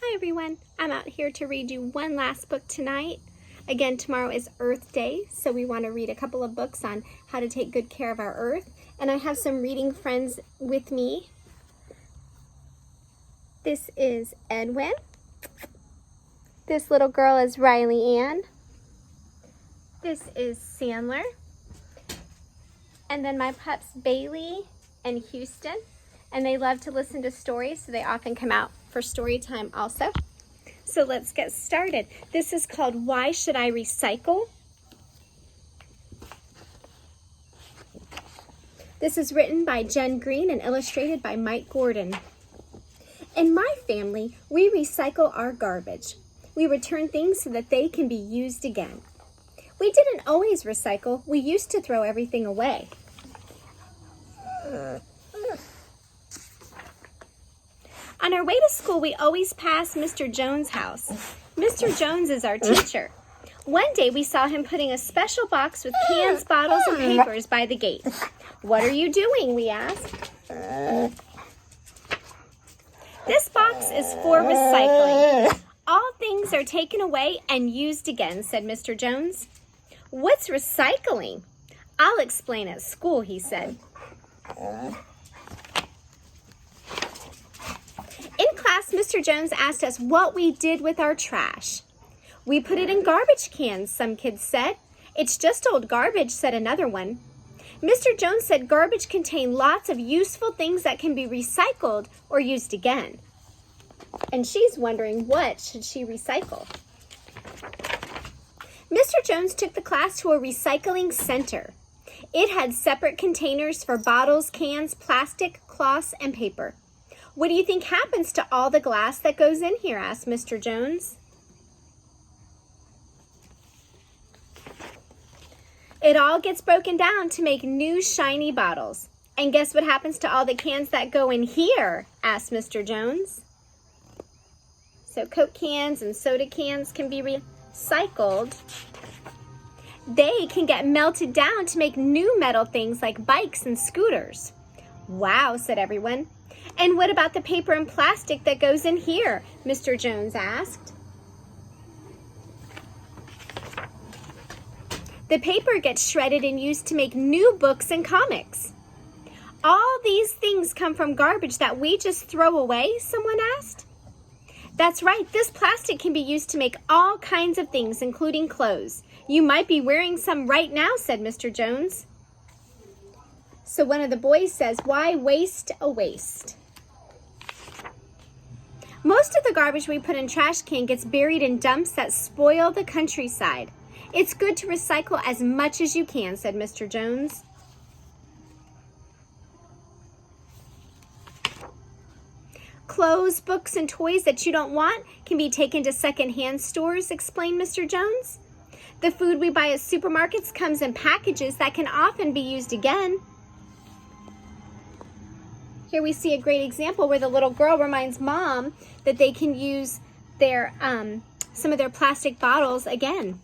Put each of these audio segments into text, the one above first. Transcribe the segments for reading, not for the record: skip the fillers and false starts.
Hi everyone, I'm out here to read you one last book tonight. Again, tomorrow is Earth Day, so we want to read a couple of books on how to take good care of our earth. And I have some reading friends with me. This is Edwin. This little girl is Riley Ann. This is Sandler. And then my pups Bailey and Houston. And they love to listen to stories, so they often come out for story time also. So let's get started. This is called Why Should I Recycle? This is written by Jen Green and illustrated by Mike Gordon. In my family, we recycle our garbage. We return things so that they can be used again. We didn't always recycle. We used to throw everything away. On our way to school, we always pass Mr. Jones' house. Mr. Jones is our teacher. One day, we saw him putting a special box with cans, bottles, and papers by the gate. "What are you doing?" we asked. "This box is for recycling. All things are taken away and used again," said Mr. Jones. "What's recycling?" "I'll explain at school," he said. In class, Mr. Jones asked us what we did with our trash. "We put it in garbage cans," some kids said. "It's just old garbage," said another one. Mr. Jones said garbage contained lots of useful things that can be recycled or used again. And she's wondering, what should she recycle? Mr. Jones took the class to a recycling center. It had separate containers for bottles, cans, plastic, cloths, and paper. "What do you think happens to all the glass that goes in here?" asked Mr. Jones. "It all gets broken down to make new shiny bottles. And guess what happens to all the cans that go in here?" asked Mr. Jones. So Coke cans and soda cans can be recycled. They can get melted down to make new metal things like bikes and scooters. "Wow," said everyone. "And what about the paper and plastic that goes in here?" Mr. Jones asked. "The paper gets shredded and used to make new books and comics." "All these things come from garbage that we just throw away?" someone asked. "That's right. This plastic can be used to make all kinds of things, including clothes. You might be wearing some right now," said Mr. Jones. So one of the boys says, "Why waste a waste?" "Most of the garbage we put in trash can gets buried in dumps that spoil the countryside. It's good to recycle as much as you can," said Mr. Jones. "Clothes, books, and toys that you don't want can be taken to secondhand stores," explained Mr. Jones. "The food we buy at supermarkets comes in packages that can often be used again." Here we see a great example where the little girl reminds mom that they can use their some of their plastic bottles again.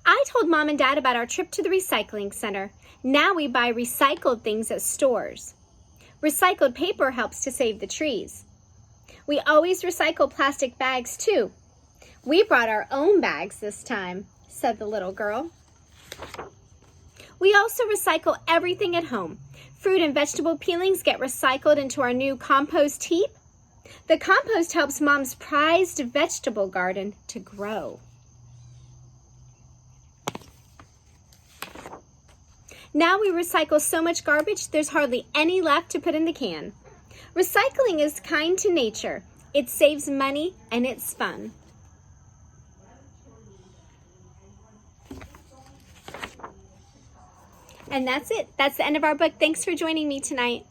"I told mom and dad about our trip to the recycling center. Now we buy recycled things at stores. Recycled paper helps to save the trees. We always recycle plastic bags too. We brought our own bags this time," said the little girl. "We also recycle everything at home. Fruit and vegetable peelings get recycled into our new compost heap. The compost helps Mom's prized vegetable garden to grow." "Now we recycle so much garbage, there's hardly any left to put in the can. Recycling is kind to nature. It saves money and it's fun." And that's it. That's the end of our book. Thanks for joining me tonight.